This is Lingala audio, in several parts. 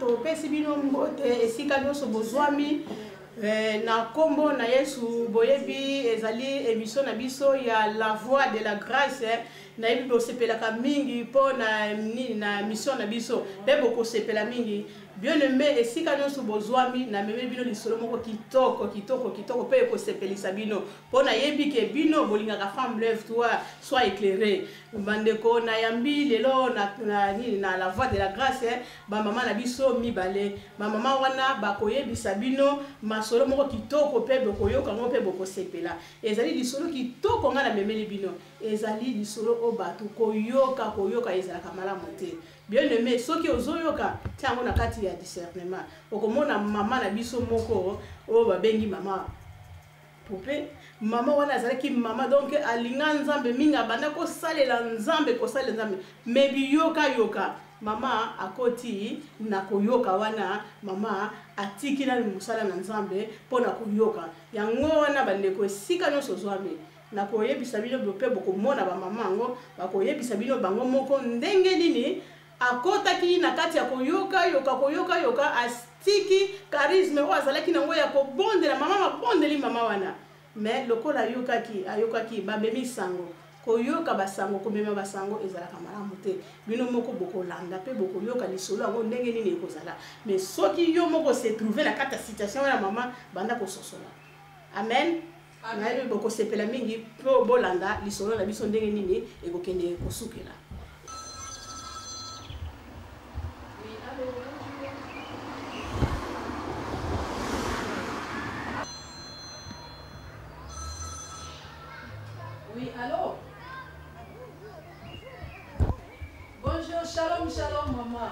topesi bino mbote esika nyonso bozwami na kombo na Yesu boyebi ezali émission na biso ya la voix de la grâce na yebi bosepelaka mingi po na mission na biso pe bokosepela mingi bien aimé esika nyonso bozwami na meme bino lisolo moko kitoko pe ekosepelisa bino po na yebi ke bino bolingaka femme lève toi soit éclairée bandeko na yambi lelo na la voix de la grâce ba mama na biso mibale ba mama wana bakoyebisa bino masolo moko kitoko pe bokoyoka ngo pe bokosepela ezali lisolo kitoko nga na memeli bino ezali lisolo o bato koyoka ezalaka malamu te bien aimé soki ozoyoka tiango na kati ya discernement okomona mama na biso moko o babengi mama poupée mama wana azalaki mama donc alinga nzambe minga banda kosalela nzambe mais biyoka mama akoti na koyoka wana mama atiki na musala na nzambe pona koyoka yango wana bandeko esika nyonso zwami na koyebisa bino bope bokomona ba mama ngo bakoyebisa bino bango moko ndenge nini akotaki na kati ya koyoka astiki charisme o azalaki nango ya kobondela mama mabondeli mama wana mais lokola ayokaki babemi sango koyoka basango komema basango ezalaka malamu te bino moko bokolanda pe bokoyoka lisolo yango ndenge nini ekozala mais soki yo moko se trouver na kati ya situation ya mama banda kososola amen na yebi bokosepela mingi po bolanda lisolo na biso ndenge nini ekokende kosukela. Oui, allô? Bonjour, shalom, maman.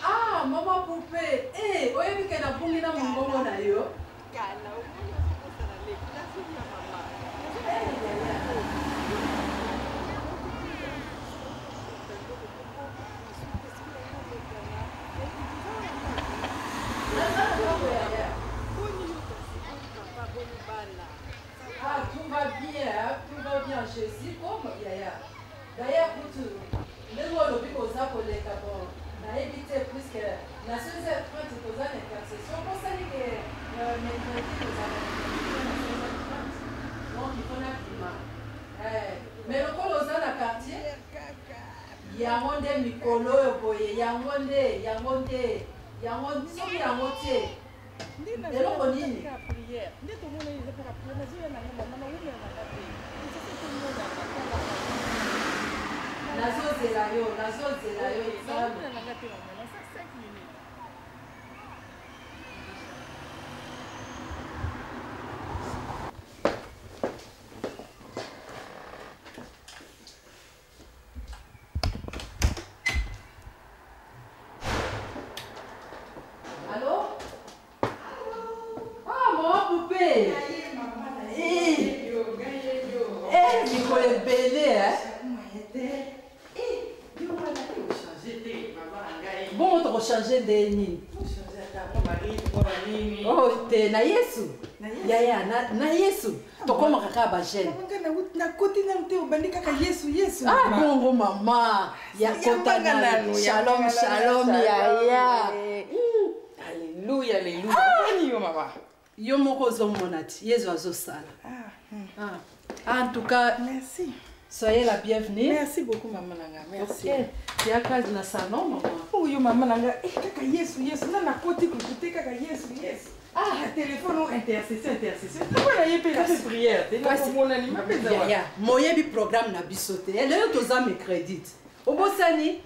Ah, maman poupée. Eh, oyebi ke na bungi na mongongo na yo? Ah, tout va bien, Jésus, comme Yaya. D'ailleurs, pour tout, les mots de vie aux appelés, on a évité plus que la 16h30, aux années d'intercession, pour ça, que mercredi, nous avons donc il faut un climat. Mais le col aux années quartier, il y a un monde Mikolo, il y a un monde, eloko nini nazozela yo changer de nini? Oh, te na Yesu. Yaya, na Yesu. Tokoma kaka ba jeune. Na koti na mte obandi kaka Yesu. Ah, bongo mama. Ya kota na shalom yaya. Alléluia. Bani yo mama. Yo moko zomonati. Yesu azosala. En tout cas, merci. Soyez la bienvenue. Merci beaucoup, maman Nanga. Merci. Okay. Tu as qu'à dans le salon, maman. Oh, yo, maman Nanga. Eh, kaka Yesu. Non, na côté que kaka Yesu. Ah, téléphone ou intercession. Pourquoi y a pas de prière? T'es là pour mon animal. Ya. Moyen bi programme na bisote. Et là, tu as mes crédits. Au beau sani.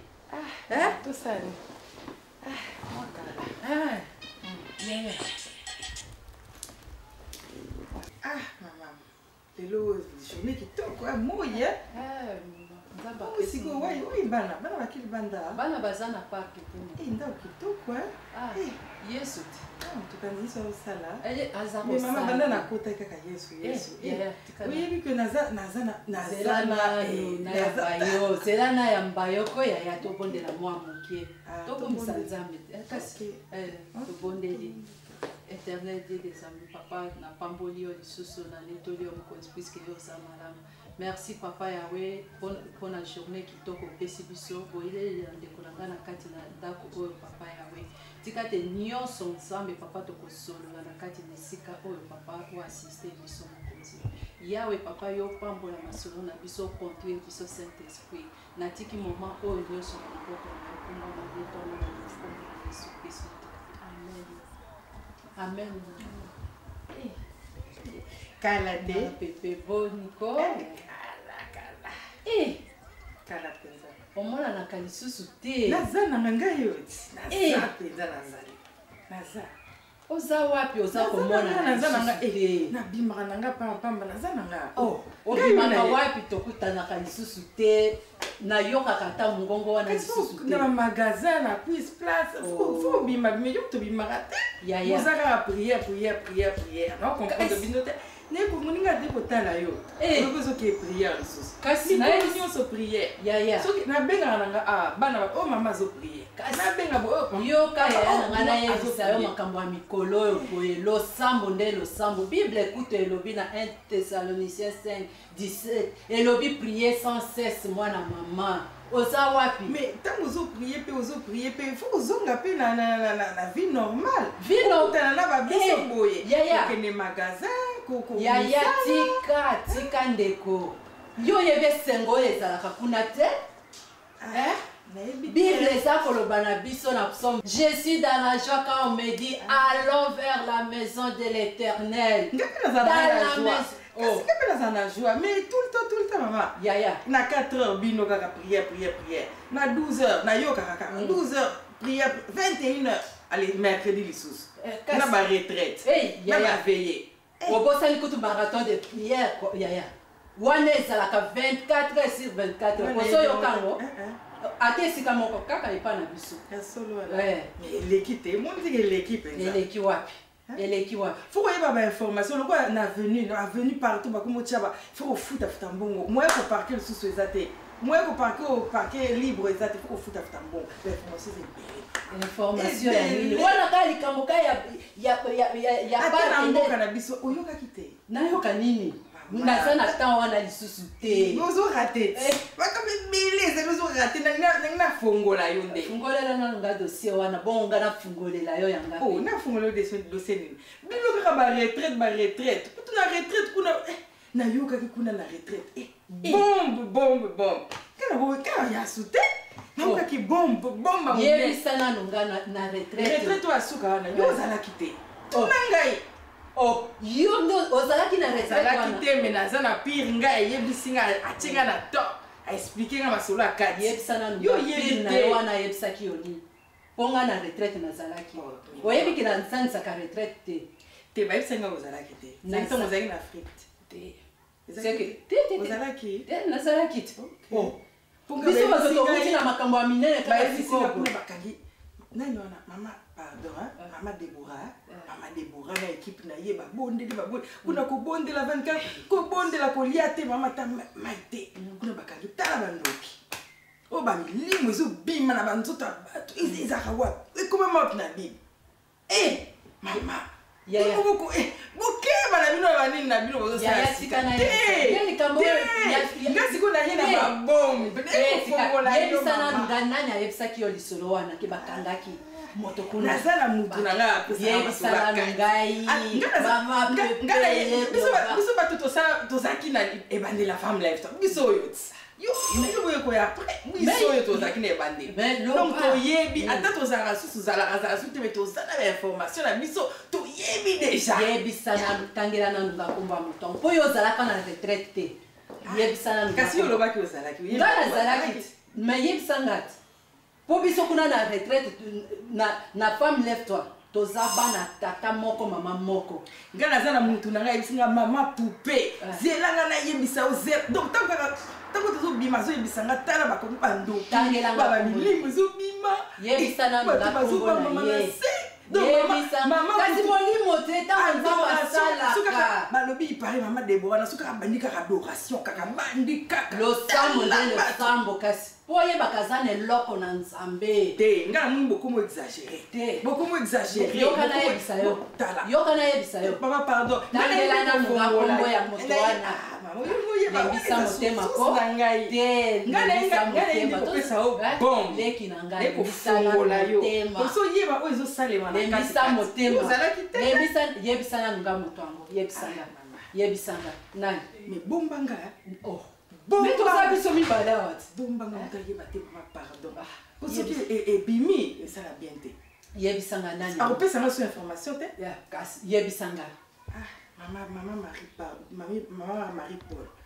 Hein? Tout sani. Moi kala. Maman. Lelo journée kitoko moya nzamba siko oui bana bakili bana bazana park tena ndao kitoko Yesu tukanisa usala azamo mais mama banda na kota kaka Yesu oui que zelana ya mbayoko ya tobondela mwa mokie tokomisa nzambe kasi tobondeli Éternel Dieu des amis, papa, na pambolio lisusu na netolio mkonzi puisque yo za malamu. Merci papa Yahweh pour la journée qui toko pesi biso boile ndekolanga na kati na ndako oyo papa Yahweh tika te nyonso nzambe papa toko solo na kati na sika oyo papa o assister biso mokonzi Yahweh papa yo pambola masolo na biso conduire biso Saint-Esprit na tiki moment oyo nyonso na maboko na komba na beto na Yesu Kristo. Amen. Amen. Kala de pepe boniko. Kala penza. Omona na kalisusu te. Naza na nganga yoti. Naza penza nazali. Naza. Oza wapi oza komona naza na nganga na bimaka nanga pamba naza na nganga. Oh, obimaka wapi tokutana kalisusu te. Na yoka kata mungongo wana lisusu te. Na magasin na quiz place. Faut bima mais yo to bimaka te. Ya. Oza ka prière. Non comprendre binote. Neko muninga de kotala yo. Ozo ke prière lisusu. Kasi na yo so prière. Ya. So na benga nanga bana ba mama zo prière. Na benga bo yo ka ya nanga na yebisa yo makambo ya mikolo oyo boye lo sambo nde lo sambo. Bible écoute elobi na 1 Thessaloniciens 5:17 elobi prier sans cesse mwana mama. Oza wapi? Mais tant ozo prier pe faut ozonga pe na vie normale. Vie normale na ba biso boye. Ya. Kene magasin Ya tika ndeko. Yo yebe sengo ezalaka kuna te? Bible eza koloba na biso na psaume. Je suis dans la joie quand on me dit allons vers la maison de l'Éternel. Dans la maison. Oh. Qu'est-ce que na joie? Mais tout le temps maman. Ya. Na 4 heures bino kaka prière. Na 12 heures na yo kaka 12 heures prière 21 heures. Allez mercredi lisusu. Na ba retraite. Na ba veillée. Obosani kutu marathon de prière ya. Wana ezalaka 24 heures sur 24. Oso yo kango. Ate sika moko kaka ipa na biso. Solo là. L'équipe, mon dit l'équipe. L'équipe wapi? L'équipe wapi? Faut y avoir information. Le quoi na venu partout ba komo tchaba. Faut futa mbongo. Moi ko parquer le sous ezate. Moi ko parquer libre ezate. Faut futa mbongo. L'information c'est information ya nini? Wana kali kamboka ya pa mboka na biso oyoka kite. Na yoka nini? Naza na temps wana lisusu te. Nozo raté. Baka beleza nozo raté na fongola yo nde. Fongolela na nga dossier wana bonga na fongolela yo yanga. Oh, na fongolela dossier nini? Bilo ka ba retraite. Kutu na retraite kuna na yoka ki kuna na retraite. Bombe. Kana bo ka ya sute. Na ki bombe. Yebisa na nunga na retraite. Retraite wa suka wana yo zala kite. Tunangai. Oh, yo ndo ozalaki na retraite wana. Zala kite menaza na pire nga yebisinga atinga na top. A expliquer nga masolo akati. Yebisa na nunga pire na yo wana yebisa ki yoni. Ponga na retraite na zalaki. Oyebi ki na nsanisa ka retraite te. Te ba yebisa nga ozalaki te. Nzakita mozalaki na Afrique. Te. Te. Ozalaki? Te, nazalaki te. Oh. Biso bazotokoti na makambo ya minene kaka sikoyo. Kuna bakangi. Nani wana mama pardon Mama Deborah na équipe na ye babondeli kuna ko bondela 24 ko bondela ko liate mama ta maite kuna bakangi tala bandoki o ba milimu zo bima na banzoto bato izaka wapi ekoma mot na bibi mama ya bokema na bino banini na bino bozo sala sika na ye kambo ngasi kuna ye na babombe fongola yo mama nani ayebisaki yo lisolo wana ke bakangaki moto kuna nazala mutu na nga yebisala ngai mama biso bato tozaki na ebandela femme life biso oyo yo boye koya après biso oyo tozaki na ebandela donc toyebi ata tozalaka susu zalaka susu te me tozala ba information na biso toyebi déjà yebisana tangela na nunga komba motongo po yo ozalaka na retraite te yebisana nunga kasi yo lobaki ozalaki ngana zalaki mais yebisanga po biso kuna na retraite na femme lève toi toza bana tata moko mama moko ngana za na mutu na ngai bisinga mama poupée zelanga na yebisa ozer donc tango tozo bima zo yebisanga tala bakomi bando baba milimu zo bima yebisana nunga kombo na ye mama kasi molimo te tango basalaka balobi ipare mama Deborah na suka bandi kaka adoration kaka bandi kaka losambo nde losambo kasi po yebaka za na eloko na nzambe te ngana mungu bokomo exagéré te bokomo exagéré yoka na yebisa yo papa pardon tangela na nunga kombo ya moto wana lembisa motema ko te lembisa motema to leki na ngai ekofungola yo so yeba oyo ezosalema na lembisa motema lembisa yebisanga nga moto yango yebisanga nani mais bombanga oh mais toza biso mibale awati bombanga motayeba te mama pardon soki ebimi esala bien te yebisanga nani akopesanga so information te kasi yebisanga Maman Marie Paul.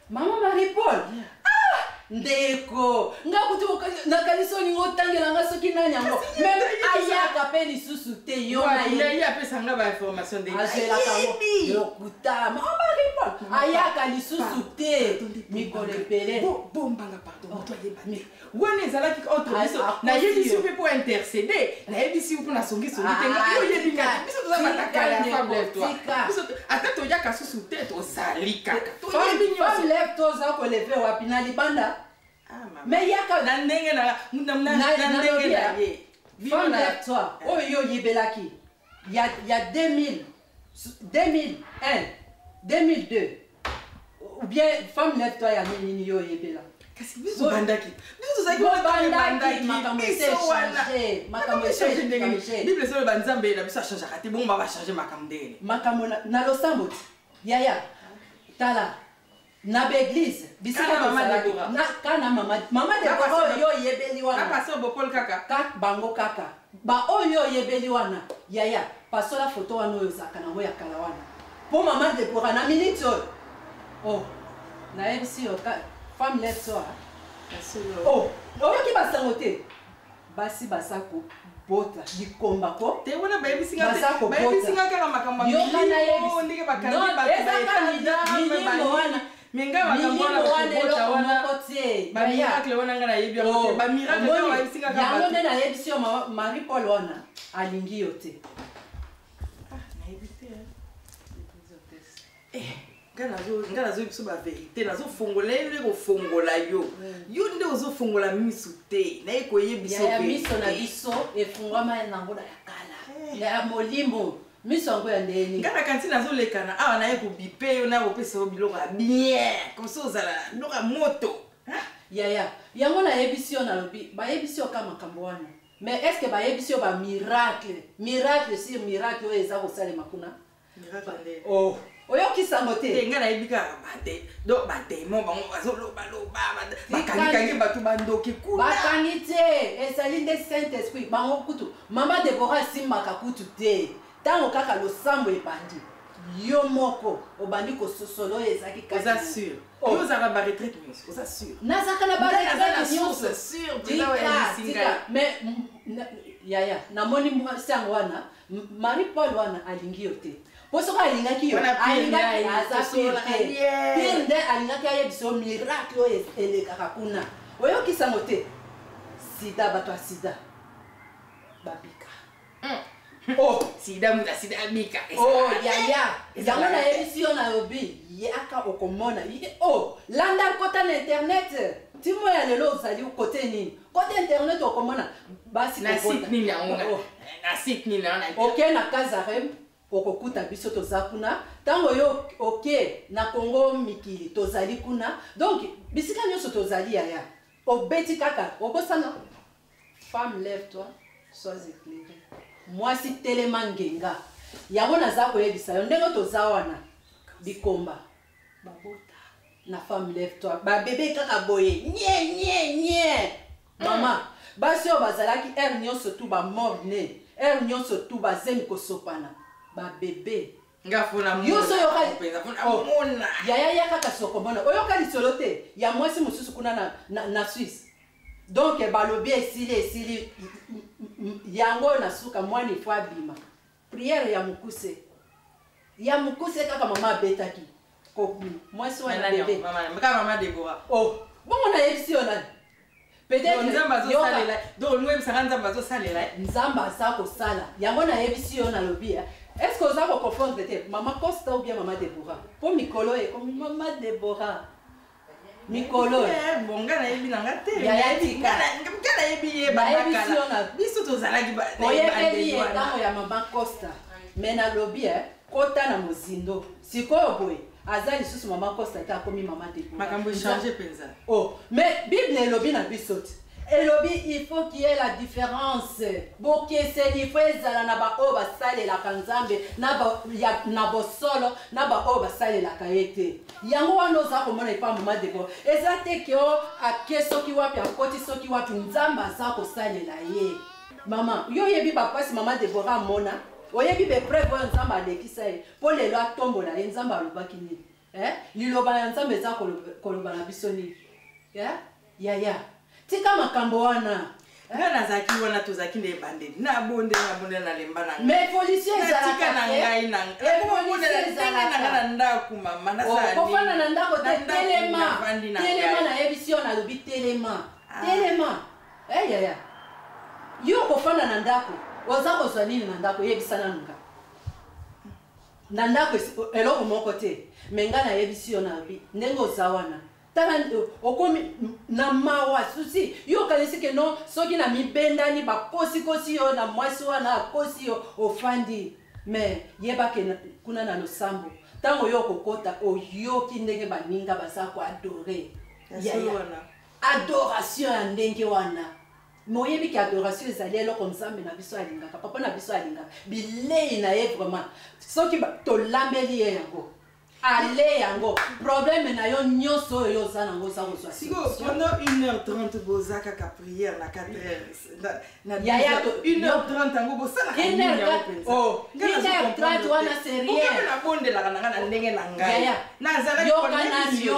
Maman Marie Paul. Ah, ndeko. Nga kutu nakaliso ni ngotangela nga soki nani yango. Même ayaka pe lisusu te yo na ye. Ya pesa nga ba information de. Azela kango. Yo kuta. Maman Marie Paul. Ayaka lisusu te. Mikole pele. Bombanga pardon. Toi yebani. Wana ezalaki autre biso. Na yebisi pe pour intercéder. Na yebisi pour na songi songi te. Yo yebinga. Biso toza matakala ya fable toi. Biso ata toyaka susu te to salika. Femme lève toza ko lever wapi na libanda. Mais yaka na ndenge na ndenge na ye. Femme lève toi. Oh yo yebelaki. Il y a 2000 2001 2002 ou bien femme lève toi ya nini yo yebela. Kasi biso bandaki. Biso zaki bandaki makambo changer. Bible solo banzambe na biso changer ati bon ba changer makambo ndene. Makambo na losambo. Yaya. Tala. Na l'église. Bisika mama Deborah. Na kana mama Deborah yo yebeli wana. Na pasteur Bokol kaka. Bango kaka. Ba oyo yebeli wana. Yaya. Pasola photo wana oyo zaka na ya kala wana. Po mama Deborah na minute oyo. Oh. Na MC yo femme lève toi. Oh, oyoki basango te. Basi basako bota likomba ko. Te wana bayebisinga te. Bayebisinga kaka makambo yo kana yebisi. Ndike bakandi wana. Menga makambo wana bota wana. Ba miracle wana ngana yebi yango te. Ba miracle wana bayebisinga kaka. Yango nde na yebisi yo Marie Paul wana alingi yo te. Na yebite. Nga nazo biso ba vérité nazo fongola ele ko fongola yo yo nde ozo fongola misu te na eko yebisa ya miso na biso efungama na ngola ya kala ya molimo miso ngo ya ndeni nga na kanti nazo lekana awa na eko bipe yo na kopesa yo biloko bien comme ça ozala loka moto ya yango na yebisi yo na lobi ba yebisi yo kama makambo wana mais est-ce que ba yebisi yo ba miracle sur miracle oyo eza kosalema kuna miracle oh oyoki sango te nga na yebika bate do batemo bango bazoloba bakangi bato bandoki kuna bakangi te ezali nde Saint Esprit bango kutu mama Deborah simbaka kutu te tango kaka losambo ebandi yo moko obandi kososolo ezaki kaka oza sûr yo ozaka ba retraite nyonso oza sûr nazaka na ba retraite nyonso sûr mais yaya namoni sango wana Marie Paul wana alingi yo te poso ka alingaki yo alingaki azapirte nde alingaki ayebiso miracle oyo elekaka kuna oyoki sango te sida bato ya sida babika oh sida muta sida abika oh yaya yango na yebisi yo na lobi yaka okomona oh landa kota na internet timo ya lelo ozali kote nini kote internet okomona basi na site nini yango na site nini na ok na Kazarem okokuta biso toza kuna tango yo ok na Congo mikili tozali kuna donc bisika nyonso tozali yaya obeti kaka okosana femme lève toi sois éclairée mwasi telema ngenga yango naza koyebisa yo ndenge toza wana bikomba babota na femme lève toi ba bébé kaka boye nye mama basi yo bazalaki er nyonso tu ba morne er nyonso tu bazemi kosopana ba bébé ngafuna mona yoso yoka mona yaya kaka sokomona oyoka lisolo te ya mwasi mususu kuna na Suisse donc balobi esili yango na suka mwani fo abima prière ya mukuse kaka mama betaki ko mwasi wana bébé mama Deborah oh bongo na yebisi yo nani peut-être nzamba zo salela donc nous ebisa nzamba zo salela nzamba sa ko sala yango na yebisi yo na lobi est-ce que vous avez confondre te maman Costa ou bien maman Deborah pour Mikolo et comme maman Deborah Mikolo bonga na yebi na ngate ya tika ngana yebi ye bakala biso tozalaki ba yebi tango ya maman Costa mais na lobi kota na mozindo sikoyo boye azali susu mama Constantine akomi mama Deborah. Makambo changer penza. Oh, mais Bible elobi na bisote. Elobi il faut qu'il y ait la différence. Bokese il faut ezala na ba o basale la kanzambe na ba ya na bosolo na ba o basale la kaete. Yango wana za komona ipa mama Deborah. Ezate ke o akeso ki wapi akoti soki wapi nzamba za ko sale la ye. Mama, yo yebi ba pasi mama Deborah mona. Oyebi be preuve nzamba alekisa ye. Po lelo atombola ye nzamba alobaki nini? Liloba ya nzambe za koloba na biso nini? Ya. Tika makambo wana. Ngana zaki wana tozaki ne bandeli. Na bonde na lemba na. Mais policier ezala tika na ngai na. Policier ezala na ndaku mama na sani. Kofana na ndako te telema. Telema na yebisi on alobi telema. Telema. Ya. Yo kofana na ndako. Oza kozwa nini na ndako yebisa na nga. Na ndako eloko moko te. Menga na yebisi on alobi ndenge ozawana. Tala okomi na mawa susi yo kalisi ke no soki na mibenda ni bakosi yo na mwasi wana kosi yo ofandi me yeba ke kuna na losambo tango yo kokota oyoki ndenge baninga basa ko adorer ya adoration ya ndenge wana moyebi ki adoration ezali eloko nzambe na biso alingaka papa na biso alingaka bilei na ye vraiment soki tolambeli ye yango allez yango problème na yo nyoso yo za nango za ko swa siko pendant 1h30 bozaka ka prière na 4h na ya 1h30 tango bosala ka nini ya openza oh 1h30 wana c'est rien na bonde la kana ndenge na ngai nazala yo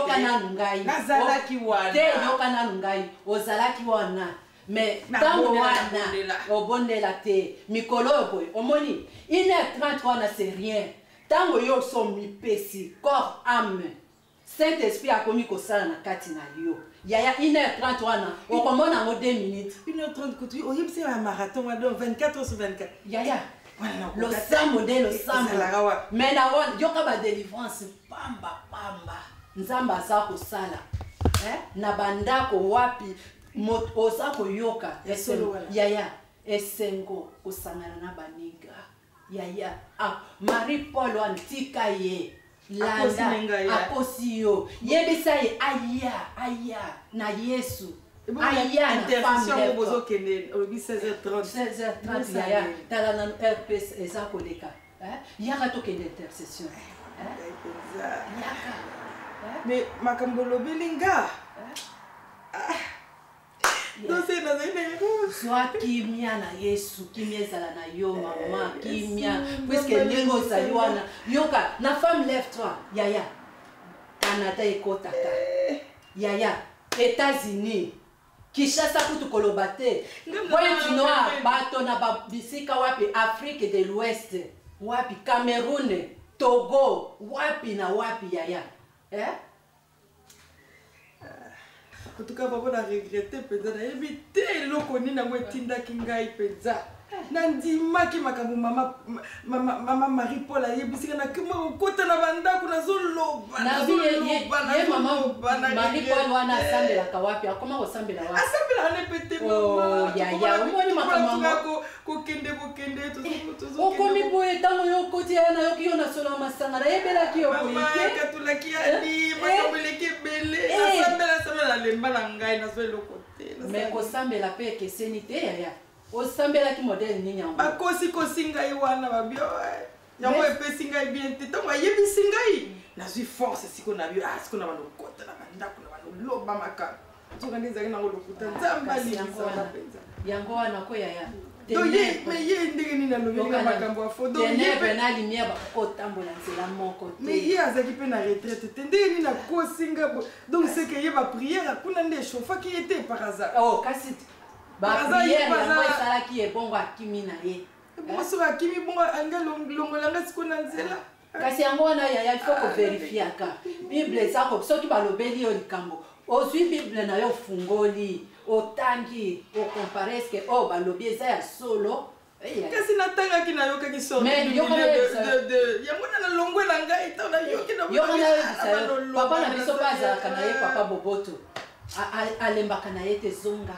kana ngai nazala ki wana te yo kana ngai ozala ki wana mais tango wana obondela te mikolo boy omoni 1h30 wana c'est rien. Tango yo so mipesi corps âme Saint-Esprit a komi kosala na kati na yo yaya 1h30 wana okomona ngo 2 minutes 1h30 kutu oyebisi ya marathon wa 24 heures sur 24 yaya lo sambo mais na wana yo ka ba délivrance pamba nzamba za kosala na bandako wapi oza koyoka yaya esengo kosangana na baniga yaya Marie Paul antika ye landa akosi yo yebisa ye aya na Yesu aya intercession bozo kende obi 16h30 yaya tala na RPS eza koleka yaka to kende intercession yaka mais makambo lobelinga Sois kimia na Yesu, kimia ezala na yo mama, kimia, puisque ndenge ozali wana, yoka, na femme lève-toi, yaya, Canada ekotaka, yaya, États-Unis, Kinshasa kutu koloba te, Pointe-Noire, bato na babisika wapi, Afrique de l'Ouest, wapi, Cameroun, Togo, wapi na wapi yaya, En tout cas, papa a regretté peut-être éviter loko ni na wetinda kingai penza. Nandimaki makambo mama Marie Paul ayebisika na kima okota na banda kuna zoloba na ye mama Marie Paul wana asambela kawapi akoma kosambela wapi asambela ne pete mama oh ya omoni makambo ko kende to okomi boye tango yo koti yana yo ki yona solo masanga na yebela ki yo mama katula ki ali makambo leki bele asambela lemba na ngai na zo lokote mais kosambela pe keseni te ya osambela ki modèle ni nyango bakosi kosinga iwana babio yango epesi ngai bien te tango ayebisi ngai nazwi force siko na bio siko na balokota na bandako na baloba maka nzoka nde ezali nango lokuta nzamba lilisana mpenza yango wana ko yaya ye ndenge nini alobelika makambo ya fo tenebre na lumière bakotambola nzela moko te mais ye azalaki mpe na retraite te ndenge nini akosinga donc c'est que ye baprière kuna nde echauffaki ye te par hasard oh kasi baprière yango esalaki ebongo akimi na ye soki akimi bongo anga longolanga siko na nzela kasi yango wana yaya ifo koverifiaka bible eza soki balobeli yo likambo ozwi bible na yo ofungoli otangi okompare eske oyo balobi eza ya solo kasi natangaki nayokaki sorti yango na nalongwe na ngai to nayoki papa na biso mpe azalaka na ye papa boboto alembaka na ye te zonga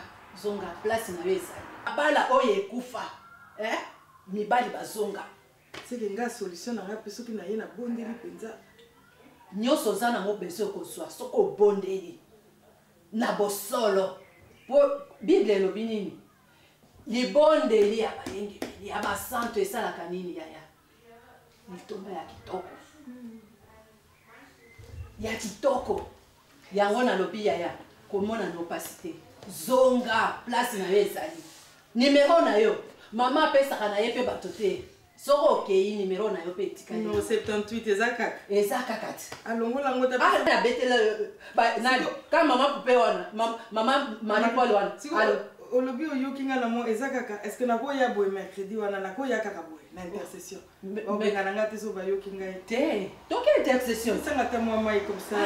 place na yo ezali abala oyo ekufa mibali bazonga seke nga solution nanga mpe soki na ye na bondeli mpenza nyonso oza nango besoin kozwa soki obondeli na bosolo po bible elobi nini libondeli ya bayengeli ya basanto esalaka nini yaya litomba ya kitoko ya kitoko yango nalobi yaya komona no pasi te zonga place na yo ezali nimero na yo mama apesaka na ye mpe bato te soko okei nimero na yo mpe etikali no 78 eza kaka te alongola yango abetela ka mama pupe wana mama maripol wana olobi oyoki nga na mo eza kaka est ce que nakoya boye mercredi wana nakoya kaka boye na intercession obenga na nga te so bayoki ngai te toke intercession sanga te mwa mai comme ça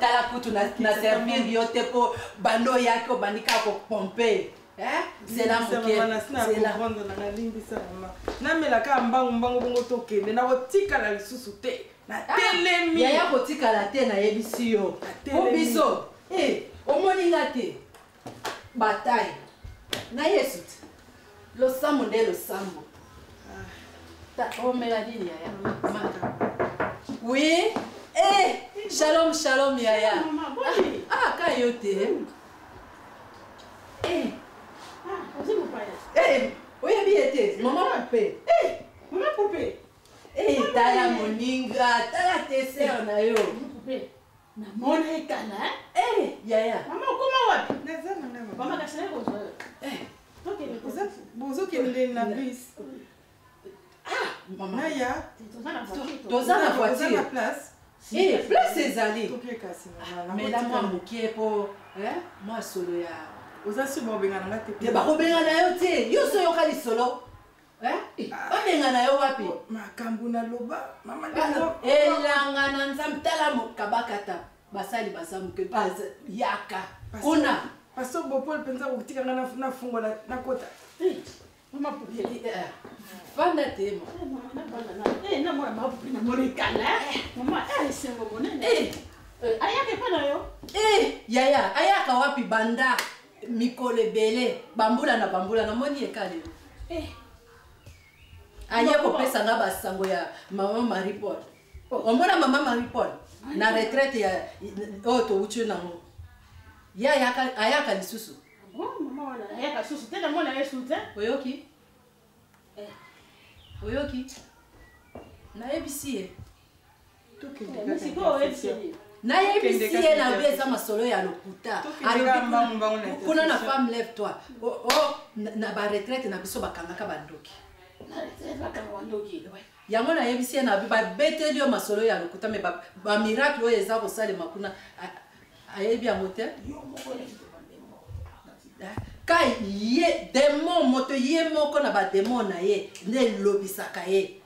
tala kutu na servir yo te po bando oyaki obandika kopompe zela mokenacomprendre nanga limbisa mama namelaka mbangu bongo tokende nakotikala lisusu te natelemi yaya kotikala te nayebisi yo po biso omoninga te bataille na yesu te losambo nde losambo omela nini yaya oui shalom yaya ka yo te oyebi ye te mama pupe tala moninga tala te ser na yo namona ekala yaya mama okoma wapi naza na nga mama kasana kozwa bozokende na bis naya toza na voiture place place ezali toke kasi mela mwa mokie po mwa solo ya oza sur babengana nga te bakobengana yo te yo so yoka lisolo babengana yo wapi makambo naloba mama elanga na nzambe tala mokabakata basali baza moke yaka kuna pastor bopol mpenza kotikanga na fungo na kota mama pupe fanda te namona mapupe namona ekala mama esengo monene ayaka epa na yo yaya ayaka wapi banda mikolo ebele bambula na moni ekale aye kopesanga basango ya mama Marie Paul omona mama Marie Paul na retraite ya oyo touti nango ye ayaka lisusu mama wana ayaka susu te namona yesu te oyoki nayebisi ye nayebisi ye nabi eza masolo ya lokuta kuna na femme lève toi na baretraite na biso bakangaka bandoki yango nayebisi ye nabi babeteli yo masolo ya lokuta me bamiracle oyo eza kosalema kuna ayebi yango te ka ye demon moto ye moko na bademon na ye nde elobisaka ye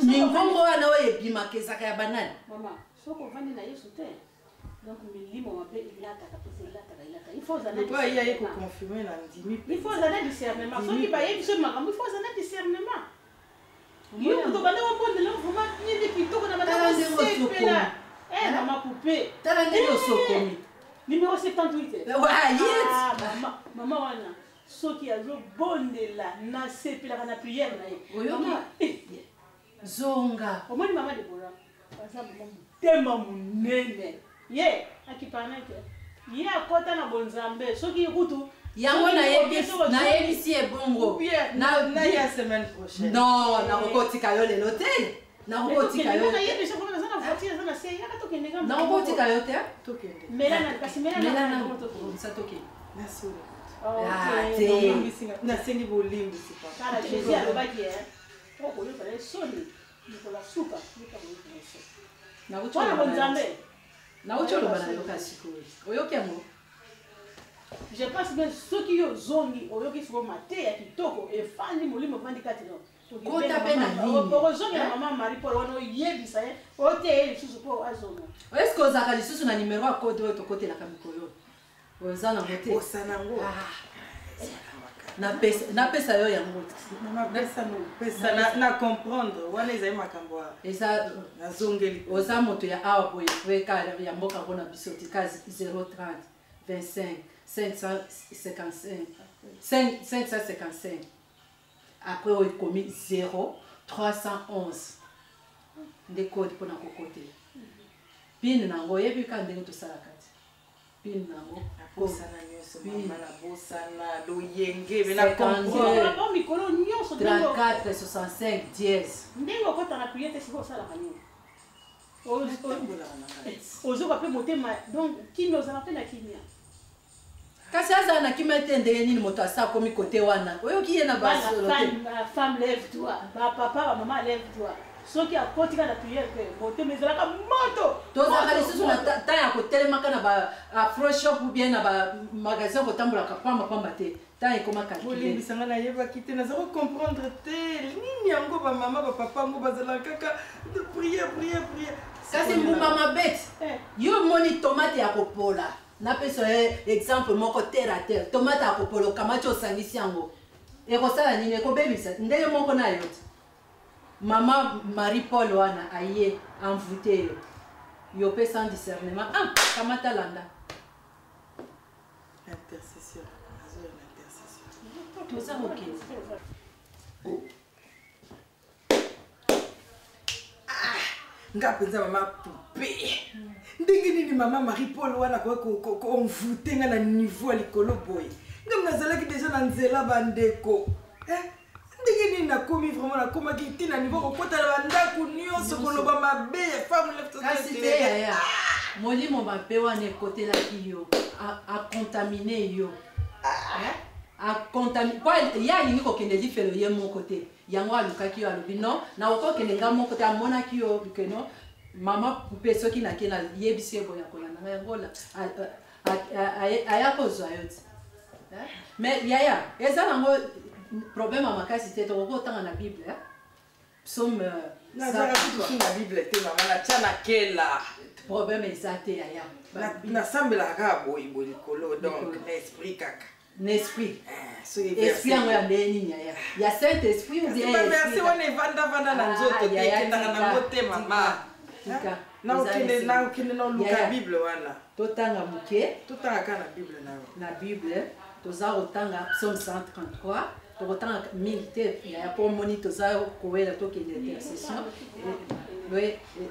ningongo wana oyo ebimaka ezaka ya banani soko ovandi na yesu te donc milimo mabe elataka pesa elataka il faut aye koconfirme na ndimi il faut ozala discernement soki bayebi so makambo il faut ozala discernement yo moto banda wabondela vraimen nini kitoko na banda mama pupe tala ndenge osokomi numéro 78 mama wana soki azobondela nasepelaka na priere na ye oyoki zonga omoni mama Debora aza motema monene ye akipanake ye akota na bonzambe soki kutu yango nayebisi ebongo naya semaine prochaine non nakokotika yo lelo te nakokotika yo nakokotika yo te nasengi bolimbisi nauti oloba na yoka sikoyo oyoki yango je pense que soki yo zongi oyoki siko mate ya kitoko efandi molimo efandi kati no kota pe na nini okozongela mama Marie Paul wana oyebisa ye oteye lisusu mpo azonga eske ozalaka lisusu na nimero ya kode oyo tokotelaka mikolo oza nango te osanango napesa yo yango na comprendre wana ezali makambo eza nazongeli oza moto ya awa boye freka ya mboka ngo na biso te kazi 030 25 555 après oyo ekomi 0311 nde code mpona kokotela pine nango oyebi ka ndenge tosalaka ti pine nango bosana nyonso mama na bosana loyenge me na 34 65 dièse ndenge okota na priere te siko osalaka nini ozoka mpe motema donc kimia ozala mpe na kimia kasi azala na kimia te ndenge nini moto asa akomi kote wana oyoki ye na basolo te femme lève toi bapapa bamama lève toi soki akotika na priere te motema ezalaka moto tozalaka lisusu na temps ya kotelemaka na ba-afro shop ou bien na bamagasin kotambolaka pambapamba te temps ekoma calcule olimbisanga nayebaki te naza kocomprendre te nini yango bamama bapapa yango bazalaka kaka de priere kasi mbumba mabeti yo moni tomate ya kopola napesa exemple moko terre à terre tomate ya kopola okamati osangisi yango ekosala nini ekobebisa ndenge moko na yo te mama Marie Paul wana aye envoûté yo yo pe sans discernement kamata landa intercession toza mokili nga mpenza mama poupée ndenge nini mama Marie Paul wana koenvoûte nga na niveau ya likolo boye nga nazalaki deja na nzela bandeko ndenge nini nakomi vraiment nakomaki ti na niveau kokota na bandako nyonso koloba mabe ya femme kasi te yaya molimo mabe wana ekotelaki yo acontamine yo ya alingi kokende lifelo ye moko te yango alukaki yo alobi non nakokokende nga moko te amonaki yo keno mama pupe soki nake na yebisi ye boya kolanda nga yangola aya kozwa yo te mais yaya eza nango problème ya makasi te tokoko otanga na bible psaume na bible te mama natya na kela problème eza te yaya nasambelaka kaka boyeboye likolo donc na esprit kaka n'esprit esprit yango ya ndenge nini yaya ya saint esprit verse wana evandavanda na nzoto te ekendaka na motema ma nakokende na oluka bible wana totanga moke totangaka na bible na bible toza kotanga psaume 133 tokotanga mingi te yaya mpo moni toza kowela tokende intercession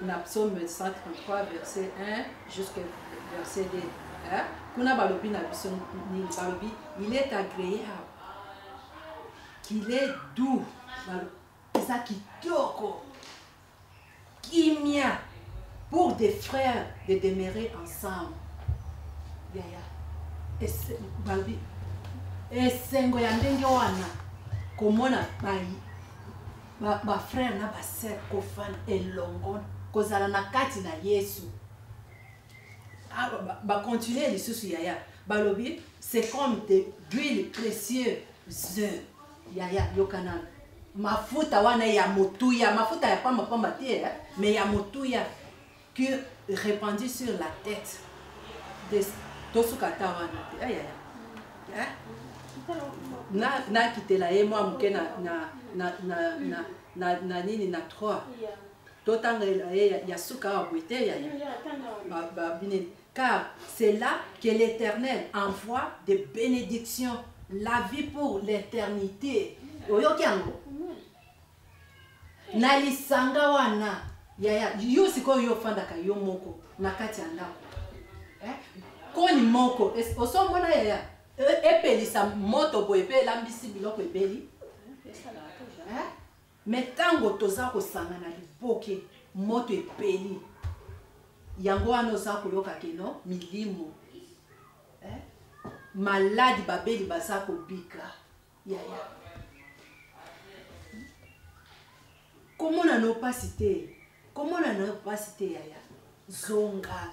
na psaume 133 verset 1 jusqu'à verset 2 kuna balobi na biso nini balobi il est agréable qu'il est doux eza kitoko kimia pour des frères de demeurer ensemble yaya balobi esengo ya ndenge wana komona bafrère na basere kofana elongo kozala na kati na yesu bacontinue lisusu yaya balobi c'est comme de l'huile précieuse yaya yokana mafuta wana ya motuya mafuta ya pamba te mais ya motuya qui répandue sur la tête de tosukata wana te yaya nakitela ye mwa moke na nini na 3 totangela ye ya suka wa bwete yaya car c'est là que l'Éternel envoie des bénédictions, la vie pour l'éternité. Oyoki yango. Na lisanga wana yaya yo siko yo fandaka yo moko na kati ya ndako. Koni moko osomona yaya epelisa moto boye pe lambisi biloko ebeli. Mais tango toza kosanga na liboke moto epeli. Yango wana oza koyoka keno milimo maladi babeli baza kobika yaya komona no pasi te yaya zonga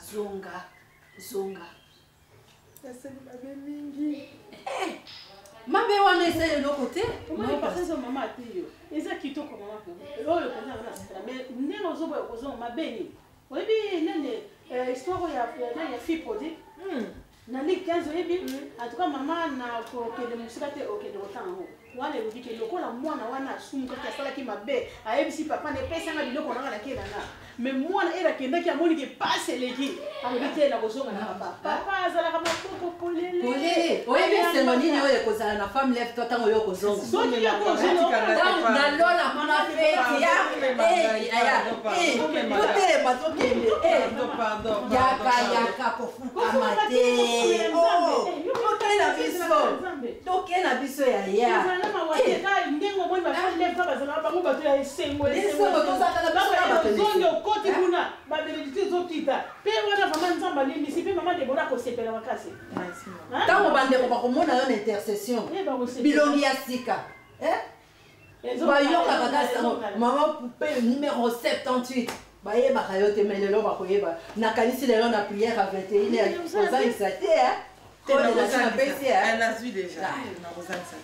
mabe wana eza eloko te mama te yo eza kitoko mama oyo ndenge ozoboya kozonga mabeni oyebi nene histoire ya fille prodigue na ligue 15 oyebi en tout cas mama na kokende mosika te okende kotanga yango wana elobi ke lokola mwana wana asumukaki asalaki mabe ayebisi papa nepesanga biloko nanga nakelanga mais mwana ere akendaki amoniki pasi eleki alobi te na kozonga na papa azalaka makoko polele oyebi esengo nini oyo ekozala na femme lève toi ntango oyo okozonga soki yakozonga nalola mona feti totelema tokende yaka kofukama te tokei na biso tokei na biso yaya ndenge omoni bafaleva bazalaka bango bato ya esengo zongi okoti kuna babenedicte ezokita mpe wana mama nzambe alimbisi mpe mama debora akosepela makasi ntango bandeko bakomona yo na intercession bilongi ya sika bayokaka kasi mama poupe numéro 78 bayebaka yo te me lelo bakoyeba nakanisi lelo na prière à 21h ozangisa te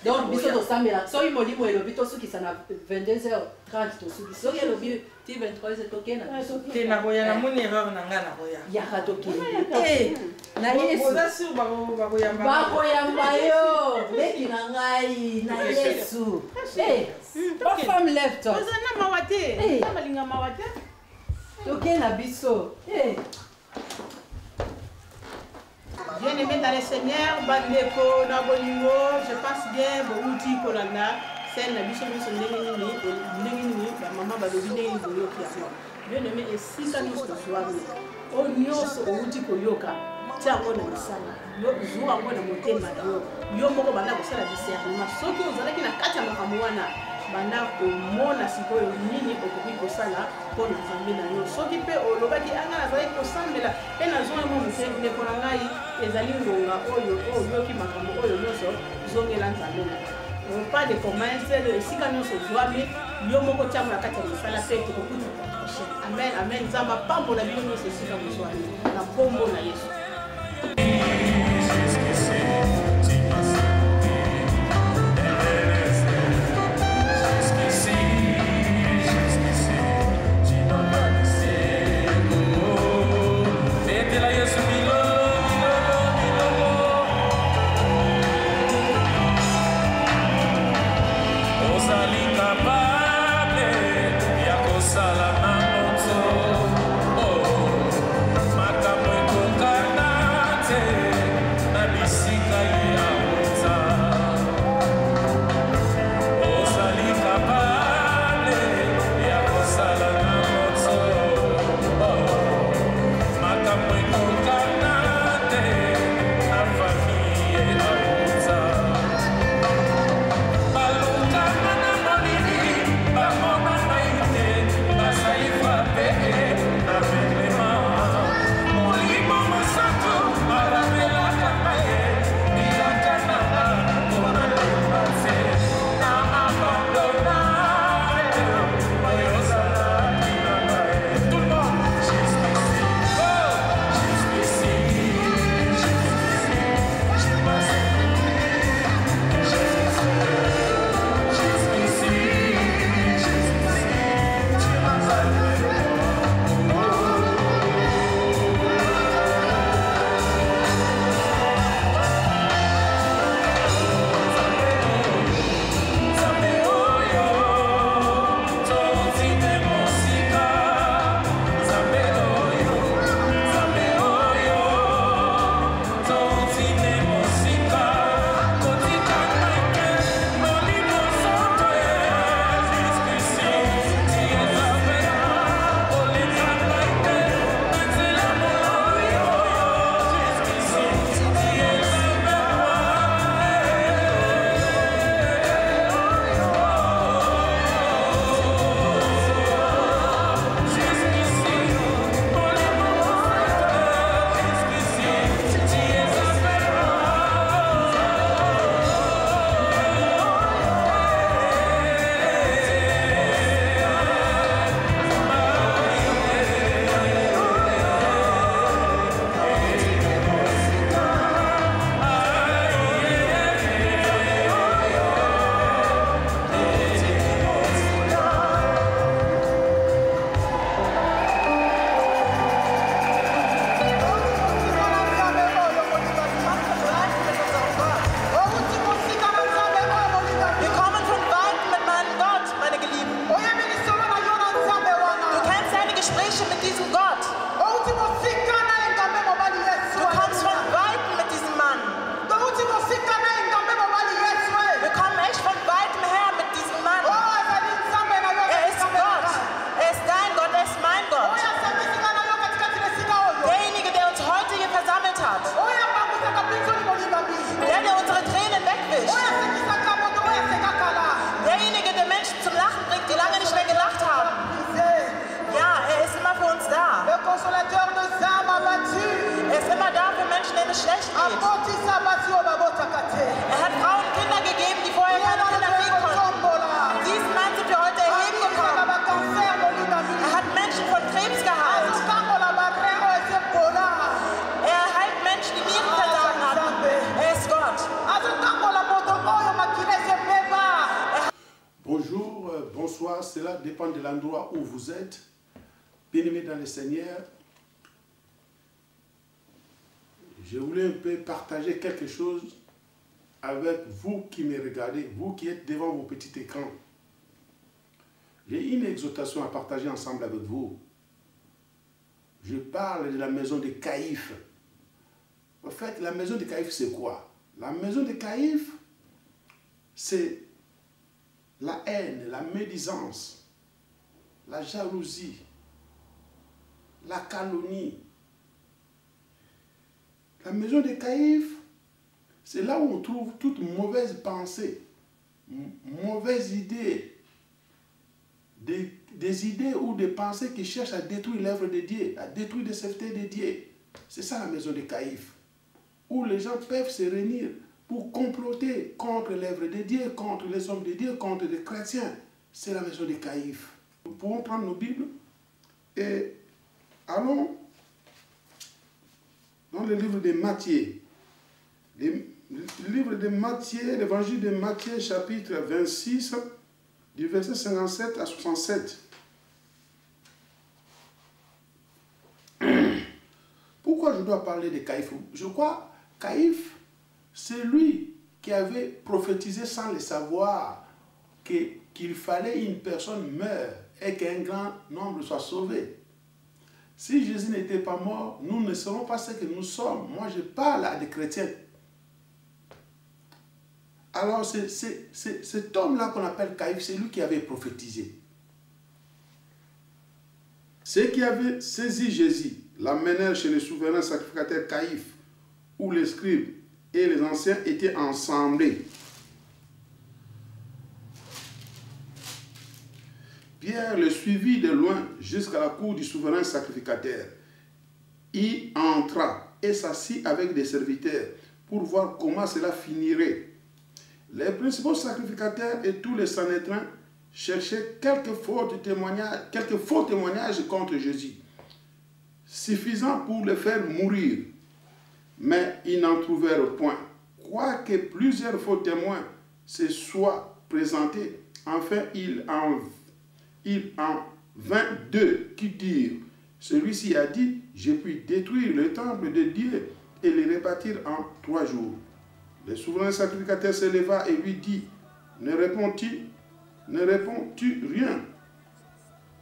donc biso tosambela soki molimo elobi tosukisa na 22h30 tosuki soki elobi ti 23h tokena te nakoya na moni erreur na nga nakoya yaka tokende na yesu bakoyamba yo leki na ngai na yesu bafemme lève toi ozana mawa te balinga mawa te tokena biso Bien aimé dans le Seigneur, bandeko na bolingo, je pense bien bouti kolanda, scène na biso biso ndenge ba mama ba lobi ndenge boyo kiamo. Bien aimé esika nyonso tozwami. O nyonso outi koyoka, tiango na misala. Yo zuwa ngo na motema na yo. Yo moko banda kosala discernement. Soki ozalaki na kati ya makambo wana, banda komona sikoyo nini okoki kosala mpo na nzambe na yo soki mpe olobaki anga nazalaki kosambela mpe nazonga mo ndeko na ngai ezali ngonga oyo oyoki makambo oyo nyonso zongela nzambe na yo pas de commence esika nyonso ozwami yo moko tiango na kati ya mosala mpe tokokuta prochaine amen amen nzambe apambola bino nyonso esika bozwami na nkombo na yesu Makambo ekoka Der, der unsere Tränen wegwischt. Derjenige, der Menschen zum Lachen bringt, die lange nicht mehr gelacht haben. Ja, er ist immer für uns da. Le consolateur de âmes abattues. Er ist immer da für Menschen, denen es schlecht geht. Er hat Frauen und Kinder gegeben, die vorher keine Kinder kriegen konnten. Diesen Mann sind wir heute erheben gekommen. Er hat Menschen von Krebs geheilt. Er heilt Menschen, die Nierenversagen hatten. Er ist Gott. Bonjour, bonsoir, cela dépend de l'endroit où vous êtes. Bien-aimés dans le Seigneur, je voulais un peu partager quelque chose avec vous qui me regardez, vous qui êtes devant vos petits écrans. J'ai une exhortation à partager ensemble avec vous. Je parle de la maison de Caïphe. En fait, la maison de Caïphe, c'est quoi? La maison de Caïphe, c'est la haine, la médisance, la jalousie, la calomnie. La maison de Caïphe, c'est là où on trouve toute mauvaise pensée, mauvaise idée, des idées ou des pensées qui cherchent à détruire l'œuvre de Dieu, à détruire les saintetés de Dieu. C'est ça la maison de Caïphe, où les gens peuvent se réunir pour comploter contre l'œuvre de Dieu, contre les hommes de Dieu, contre les chrétiens. C'est la maison de Caïphe. Nous pouvons prendre nos Bibles et allons dans le livre de Matthieu. Le livre de Matthieu, l'évangile de Matthieu, chapitre 26, du verset 57 à 67. Pourquoi je dois parler de Caïphe? Je crois que Caïphe, c'est lui qui avait prophétisé sans le savoir qu'il fallait une personne meure et qu'un grand nombre soit sauvé. Si Jésus n'était pas mort, nous ne serons pas ce que nous sommes. Moi, je parle à des chrétiens. Alors, c'est cet homme-là qu'on appelle Caïphe, c'est lui qui avait prophétisé. Ceux qui avaient saisi Jésus l'amenèrent chez le souverain sacrificateur Caïphe, où les scribes et les anciens étaient ensemblés. Pierre le suivit de loin jusqu'à la cour du souverain sacrificateur. Il entra et s'assit avec des serviteurs pour voir comment cela finirait. Les principaux sacrificateurs et tous les Sanhédrins cherchaient quelques faux témoignages contre Jésus, suffisants pour le faire mourir. Mais ils n'en trouvèrent point. Quoique plusieurs faux témoins se soient présentés, enfin il en vint deux qui dirent, celui-ci a dit, j'ai pu détruire le temple de Dieu et le rebâtir en 3 jours. Le souverain sacrificateur se leva et lui dit, ne réponds-tu rien?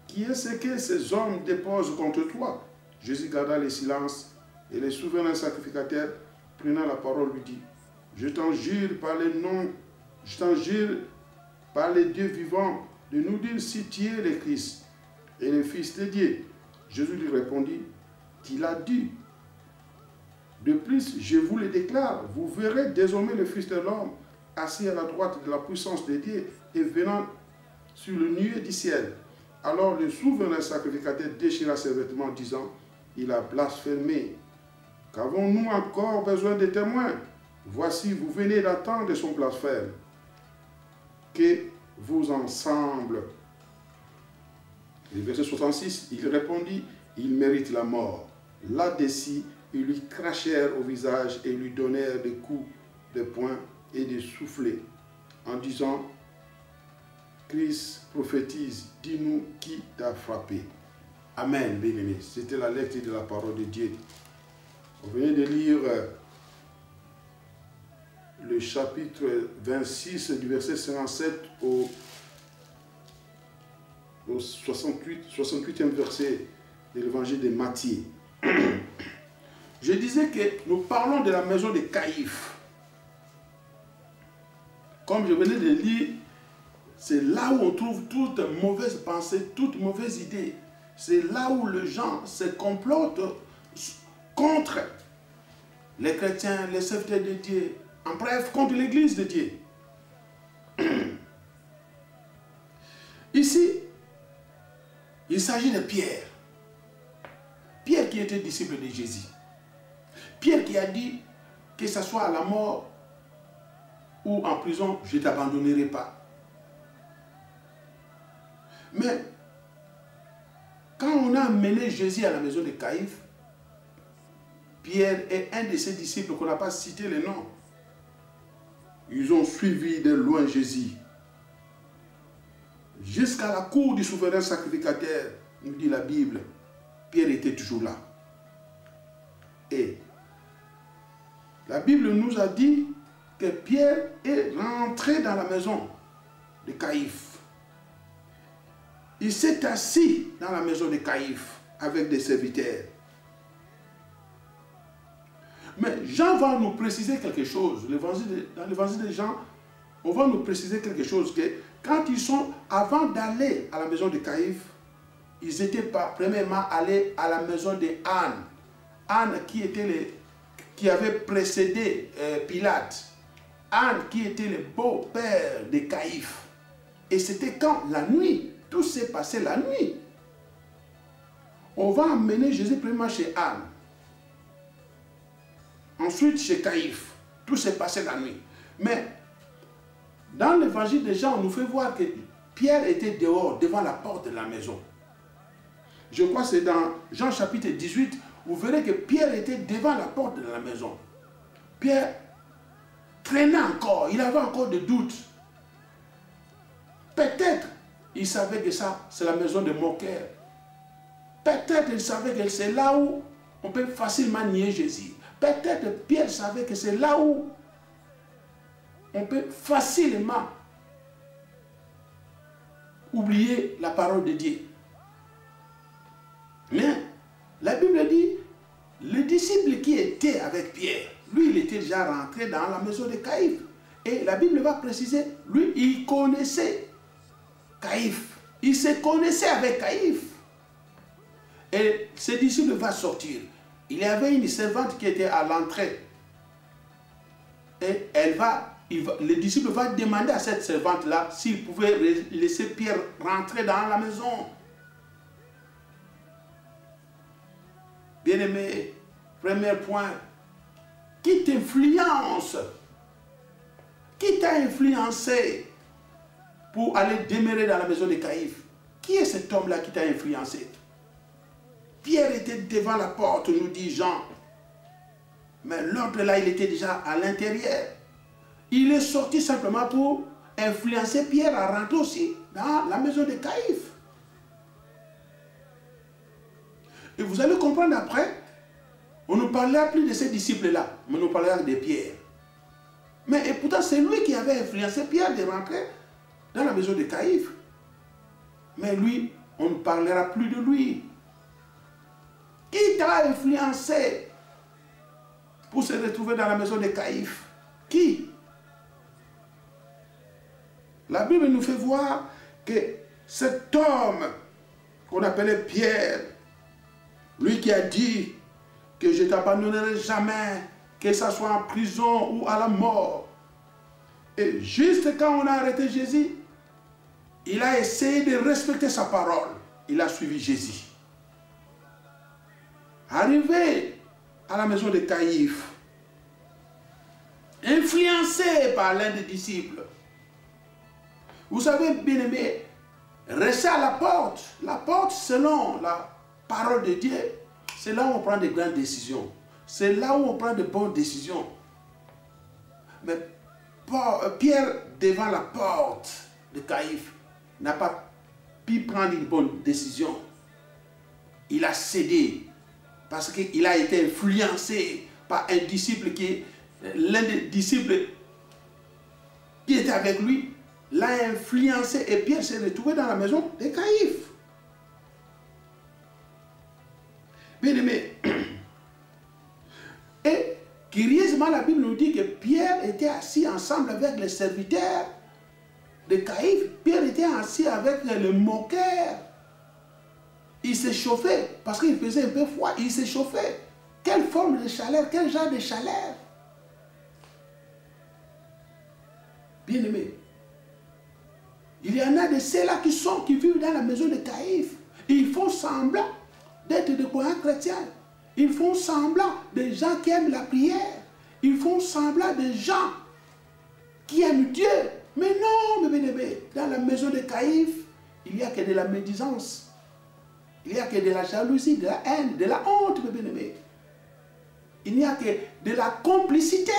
Qui est-ce que ces hommes déposent contre toi? Jésus garda le silence et le souverain sacrificateur, prenant la parole, lui dit, je t'en jure par les noms, je t'en jure par les dieux vivants de nous dire si tu es le Christ et le Fils de Dieu. Jésus lui répondit, tu l'as dit. De plus, je vous le déclare, vous verrez désormais le Fils de l'homme assis à la droite de la puissance de Dieu et venant sur le nuée du ciel. Alors le souverain sacrificateur déchira ses vêtements, disant, il a blasphémé. Qu'avons-nous encore besoin de témoins? Voici, vous venez d'attendre son blasphème. Que vous ensemble. Le verset 66, il répondit, il mérite la mort. Là-dessus, ils lui crachèrent au visage et lui donnèrent des coups de poing et des soufflets, en disant, Christ prophétise, dis-nous qui t'a frappé. Amen, bien-aimés. C'était la lecture de la parole de Dieu. Vous venez de lire le chapitre 26 du verset 57 au 68e verset de l'évangile de Matthieu. Je disais que nous parlons de la maison de Caïphe. Comme je venais de lire, c'est là où on trouve toute mauvaise pensée, toute mauvaise idée. C'est là où les gens se complotent contre les chrétiens, les serviteurs de Dieu, en bref, contre l'Église de Dieu. Ici, il s'agit de Pierre. Pierre qui était disciple de Jésus. Pierre qui a dit que ce soit à la mort ou en prison, je ne t'abandonnerai pas. Mais quand on a amené Jésus à la maison de Caïphe, Pierre est un de ses disciples qu'on n'a pas cité le nom. Ils ont suivi de loin Jésus. Jusqu'à la cour du souverain sacrificateur, nous dit la Bible, Pierre était toujours là. Et la Bible nous a dit que Pierre est rentré dans la maison de Caïphe. Il s'est assis dans la maison de Caïphe avec des serviteurs. Mais Jean va nous préciser quelque chose. Dans l'évangile de Jean, on va nous préciser quelque chose. Que quand ils sont, avant d'aller à la maison de Caïphe, ils n'étaient pas premièrement allés à la maison de Anne. Anne qui avait précédé Pilate. Anne qui était le beau-père de Caïphe. Et c'était quand? La nuit. Tout s'est passé la nuit. On va emmener Jésus premièrement chez Anne. Ensuite chez Caïphe. Tout s'est passé la nuit. Mais dans l'évangile de Jean, on nous fait voir que Pierre était dehors, devant la porte de la maison. Je crois que c'est dans Jean chapitre 18, vous verrez que Pierre était devant la porte de la maison. Pierre traînait encore, il avait encore des doutes. Peut-être il savait que ça, c'est la maison de moqueurs. Peut-être il savait que c'est là où on peut facilement nier Jésus. Peut-être Pierre savait que c'est là où on peut facilement oublier la parole de Dieu. Mais la Bible dit, le disciple qui était avec Pierre, lui, il était déjà rentré dans la maison de Caïphe. Et la Bible va préciser, lui, il connaissait Caïphe. Il se connaissait avec Caïphe. Et ce disciple va sortir. Il y avait une servante qui était à l'entrée. Et le disciple va demander à cette servante-là s'il pouvait laisser Pierre rentrer dans la maison. Bien-aimé, premier point, qui t'influence? Qui t'a influencé pour aller demeurer dans la maison de Caïphe? Qui est cet homme-là qui t'a influencé? Pierre était devant la porte, nous dit Jean. Mais l'autre là, il était déjà à l'intérieur. Il est sorti simplement pour influencer Pierre à rentrer aussi dans la maison de Caïphe. Et vous allez comprendre après, on ne parlait plus de ces disciples-là, mais on nous parlait de Pierre. Mais et pourtant, c'est lui qui avait influencé Pierre de rentrer dans la maison de Caïphe. Mais lui, on ne parlera plus de lui. Qui t'a influencé pour se retrouver dans la maison de Caïphe? Qui? La Bible nous fait voir que cet homme qu'on appelait Pierre, lui qui a dit que je ne t'abandonnerai jamais, que ce soit en prison ou à la mort. Et juste quand on a arrêté Jésus, il a essayé de respecter sa parole. Il a suivi Jésus. Arrivé à la maison de Caïphe, influencé par l'un des disciples. Vous savez, bien-aimé, rester à la porte selon la parole de Dieu, c'est là où on prend de grandes décisions. C'est là où on prend de bonnes décisions. Mais Pierre, devant la porte de Caïphe, n'a pas pu prendre une bonne décision. Il a cédé parce qu'il a été influencé par un disciple l'un des disciples qui était avec lui, l'a influencé et Pierre s'est retrouvé dans la maison de Caïphe. Bien aimé, et curieusement la Bible nous dit que Pierre était assis ensemble avec les serviteurs de Caïphe. Pierre était assis avec les moqueurs. Il s'est chauffé parce qu'il faisait un peu froid. Il s'est chauffé. Quelle forme de chaleur? Quel genre de chaleur? Bien-aimés, il y en a de ceux-là qui vivent dans la maison de Caïphe. Ils font semblant d'être des croyants chrétiens. Ils font semblant des gens qui aiment la prière. Ils font semblant des gens qui aiment Dieu. Mais non, mes bien-aimés, dans la maison de Caïphe, il n'y a que de la médisance. Il n'y a que de la jalousie, de la haine, de la honte, mes bien-aimés. Il n'y a que de la complicité.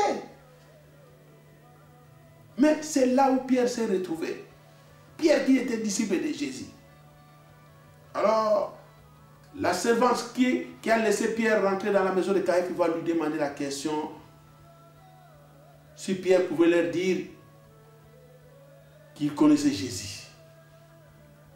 Mais c'est là où Pierre s'est retrouvé. Pierre qui était disciple de Jésus. Alors, la servante qui a laissé Pierre rentrer dans la maison de Caïphe, va lui demander la question si Pierre pouvait leur dire qu'il connaissait Jésus.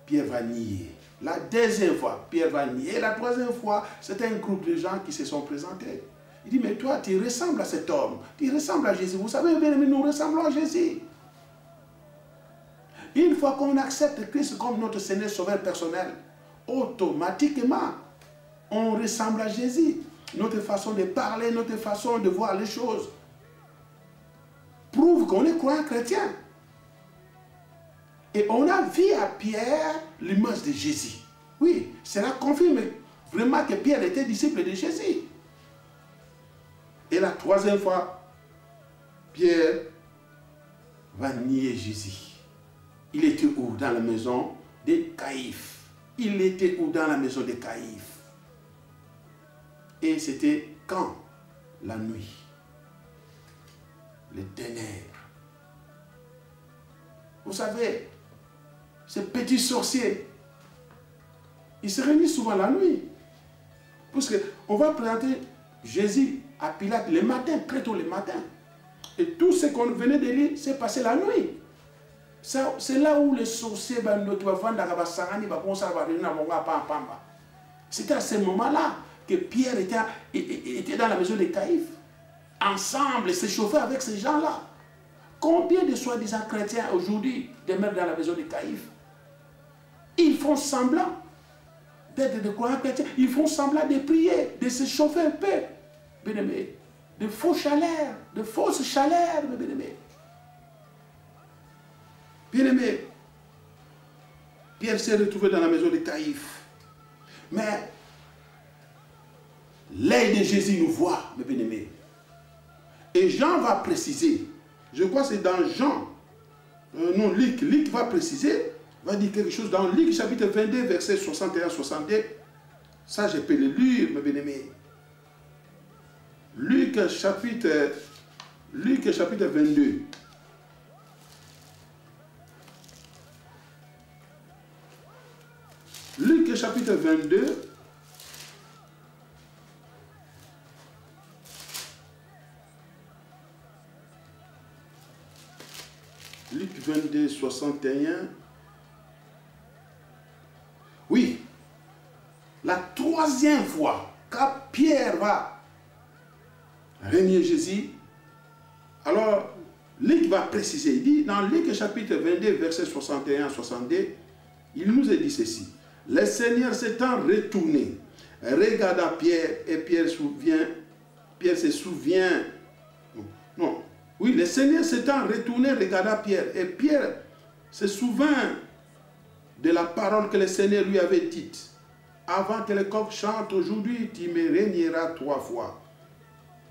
Pierre va nier. La deuxième fois, Pierre va nier. La troisième fois, c'était un groupe de gens qui se sont présentés. Il dit, mais toi, tu ressembles à cet homme. Tu ressembles à Jésus. Vous savez, bien aimé, nous ressemblons à Jésus. Une fois qu'on accepte Christ comme notre Seigneur Sauveur personnel, automatiquement, on ressemble à Jésus. Notre façon de parler, notre façon de voir les choses prouve qu'on est croyant chrétien. Et on a vu à Pierre l'image de Jésus. Oui, cela confirme vraiment que Pierre était disciple de Jésus. Et la troisième fois, Pierre va nier Jésus. Il était où? Dans la maison de Caïphe. Il était où? Dans la maison de Caïphe. Et c'était quand? La nuit. Les ténèbres. Vous savez, ces petits sorciers, ils se réunissent souvent la nuit. Parce qu'on va présenter Jésus à Pilate le matin, très tôt le matin. Et tout ce qu'on venait de lire s'est passé la nuit. C'est là où les sorciers, c'était à ce moment-là que Pierre était dans la maison de Caïphe. Ensemble, se chauffer avec ces gens-là. Combien de soi-disant chrétiens aujourd'hui demeurent dans la maison de Caïphe? Ils font semblant d'être des croyants chrétiens. Ils font semblant de prier, de se chauffer un peu. Bien-aimés, de faux chaleurs, de fausses chaleurs, bien-aimés. Bien-aimés, Pierre s'est retrouvé dans la maison de Caïphe. Mais l'œil de Jésus nous voit, mes bien-aimés. Et Jean va préciser, je crois que c'est dans Jean, non, Luc va préciser, va dire quelque chose dans Luc chapitre 22, verset 61-62. Ça, je peux le lire, mes bien-aimés. Luc chapitre 22. Luc chapitre 22. Luc 22, 61. Oui. La troisième fois, quand Pierre va renier Jésus, alors Luc va préciser. Il dit dans Luc chapitre 22, verset 61-62, il nous a dit ceci. Le Seigneur s'étant retourné, regarda Pierre et Pierre se souvient. Non. Oui, le Seigneur s'étant retourné, regarda Pierre et Pierre se souvint de la parole que le Seigneur lui avait dite. Avant que le coq chante, aujourd'hui, tu me régneras 3 fois.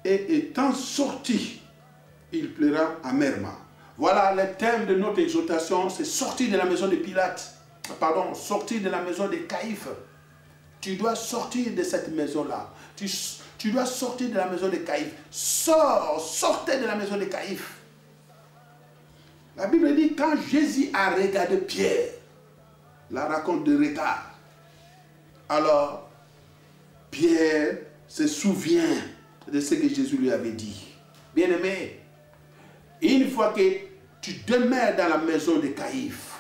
Et étant sorti, il pleura amèrement. Voilà le thème de notre exhortation, c'est sortir de la maison de Pilate. Pardon, sortir de la maison de Caïphe. Tu dois sortir de cette maison-là. Tu dois sortir de la maison de Caïphe. Sortez de la maison de Caïphe. La Bible dit, quand Jésus a regardé Pierre, la raconte de regard, alors Pierre se souvient de ce que Jésus lui avait dit. Bien-aimé, une fois que tu demeures dans la maison de Caïphe,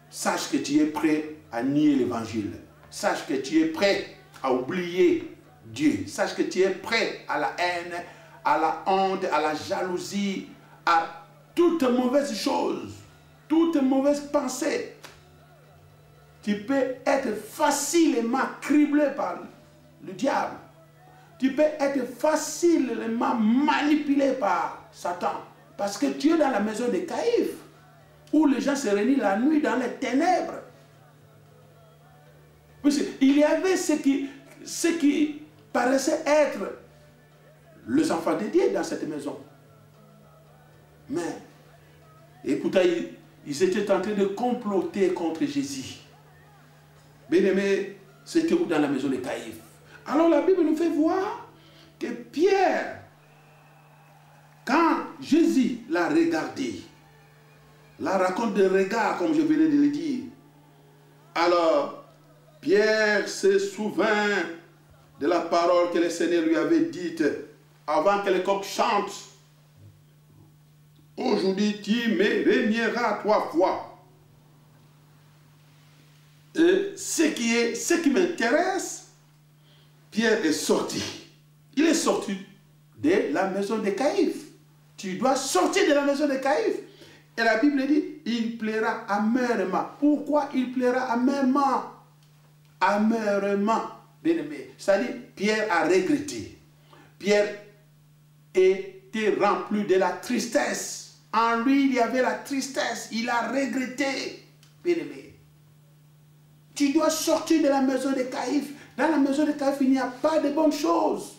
sache que tu es prêt à nier l'évangile. Sache que tu es prêt à oublier Dieu. Sache que tu es prêt à la haine, à la honte, à la jalousie, à toute mauvaise chose, toute mauvaise pensée. Tu peux être facilement criblé par le diable. tu peux être facilement manipulé par Satan. Parce que tu es dans la maison de Caïphe, où les gens se réunissent la nuit dans les ténèbres. Il y avait ce qui paraissait être les enfants de Dieu dans cette maison. Mais, écoutez, ils étaient en train de comploter contre Jésus. Bien-aimé, c'était dans la maison de Caïphe. Alors la Bible nous fait voir que Pierre, quand Jésus l'a regardé, la raconte de regard, comme je venais de le dire, alors Pierre se souvint de la parole que le Seigneur lui avait dite avant que le coq chante. Aujourd'hui, tu me réuniras 3 fois. Et ce qui m'intéresse, Pierre est sorti. Il est sorti de la maison de Caïphe. Tu dois sortir de la maison de Caïphe. Et la Bible dit, il plaira amèrement. Pourquoi il plaira amèrement? Amèrement, bien-aimé. C'est-à-dire, Pierre a regretté. Pierre était rempli de la tristesse. En lui, il y avait la tristesse. Il a regretté, bien-aimé. Tu dois sortir de la maison de Caïphe. Dans la maison de Caïphe, il n'y a pas de bonnes choses.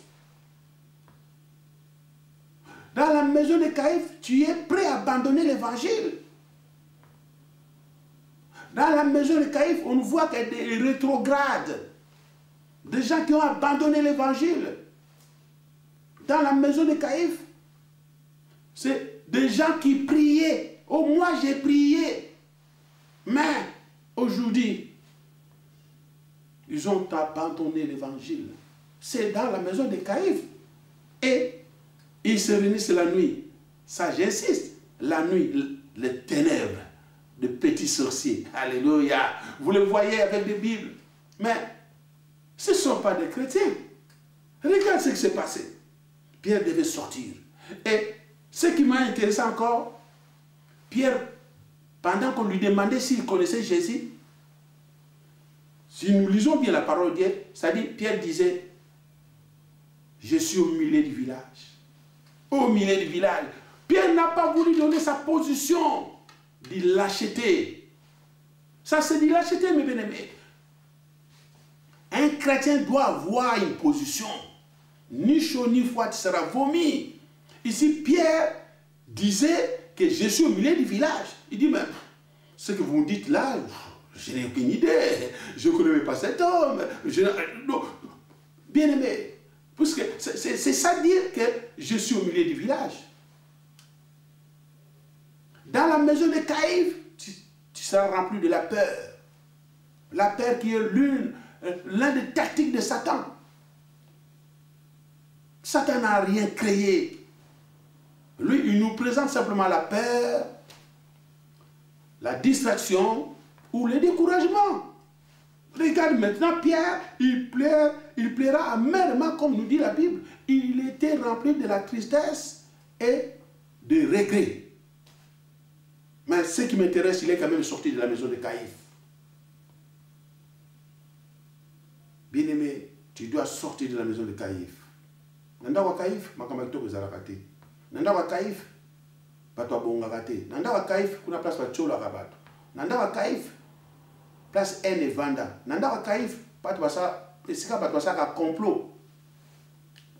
Dans la maison de Caïphe, tu es prêt à abandonner l'évangile. Dans la maison de Caïphe, on voit qu'il y a des rétrogrades. Des gens qui ont abandonné l'évangile. Dans la maison de Caïphe, c'est des gens qui priaient. Oh, moi j'ai prié. Mais aujourd'hui, ils ont abandonné l'évangile. C'est dans la maison de Caïphe. Et ils se réunissent la nuit. Ça, j'insiste. La nuit, les ténèbres, de petits sorciers. Alléluia. Vous le voyez avec des Bibles. Mais ce ne sont pas des chrétiens. Regarde ce qui s'est passé. Pierre devait sortir. Et ce qui m'a intéressé encore, Pierre, pendant qu'on lui demandait s'il connaissait Jésus, si nous lisons bien la parole de Dieu, ça dit, Pierre disait, je suis au milieu du village. Au milieu du village. Pierre n'a pas voulu donner sa position de lâcheté. Ça c'est de lâcheté, mes bien-aimés. Un chrétien doit avoir une position. Ni chaud ni froid, tu seras vomi. Ici, Pierre disait que je suis au milieu du village. Il dit, mais ce que vous me dites là, je n'ai aucune idée. Je ne connais pas cet homme. Bien-aimé, puisque c'est ça dire que je suis au milieu du village. Dans la maison de Caïphe, tu seras rempli de la peur. La peur qui est l'un des tactiques de Satan. Satan n'a rien créé. Lui, il nous présente simplement la peur, la distraction ou le découragement. Regarde maintenant Pierre, il plaira amèrement, comme nous dit la Bible. Il était rempli de la tristesse et de regret. Mais ce qui m'intéresse, il est quand même sorti de la maison de Caïphe. Bien-aimé, tu dois sortir de la maison de Caïphe. Nanda wa Caïphe, makamaki bezalaka te. Nanda wa Caïphe, bato abongaka te. Nanda wa Caïphe, kuna place batiolaka bato. Nanda wa Caïphe, place ene vanda. Nanda wa Caïphe, bato basa, esika bato basaka complot.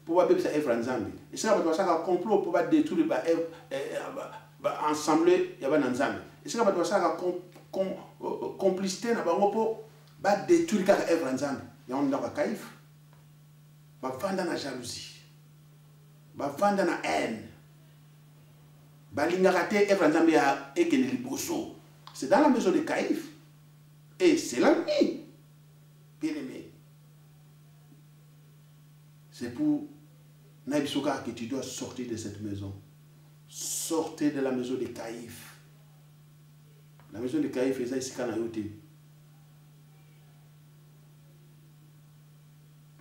Pour bapebisa Evra Nzambe. Esika bato basaka complot pour détruire ensemble yaba na Nzambe. Esika bato basaka complicité na bango po ba détruire kaka Evra Nzambe. Yango nanda wa Caïphe. Bavanda na jalousie. Bavanda na haine. Balingaka te Evra Nzambe ya ekene liboso. C'est dans la maison de Caïphe. Et c'est la nuit. Bien-aimé. C'est pour Naïbisuka que tu dois sortir de cette maison. Sortez de la maison de Caïphe. La maison de Caïphe est ici quand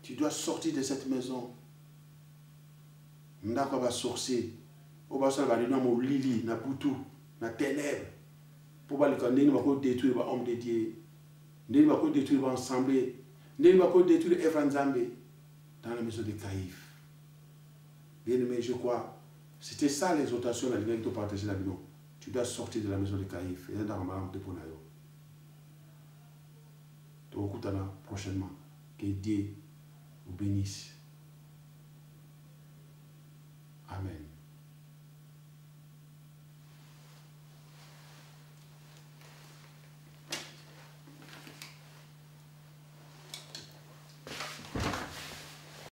tu dois sortir de cette maison. Ndako va sorcier. Au bas ça va donner mon lili na butu na ténèbres. Pour pas le condamner, va détruire l'homme de Dieu. Ne va détruire l'ensemble. Ne va détruire Evra Nzambe. dans la maison de Caïphe. Bien aimé, je crois, c'était ça l'exhortation de la partager la vie. Tu dois sortir de la maison de Caïphe. Et dans la de Ponayo. Tu vas prochainement. Que Dieu vous bénisse.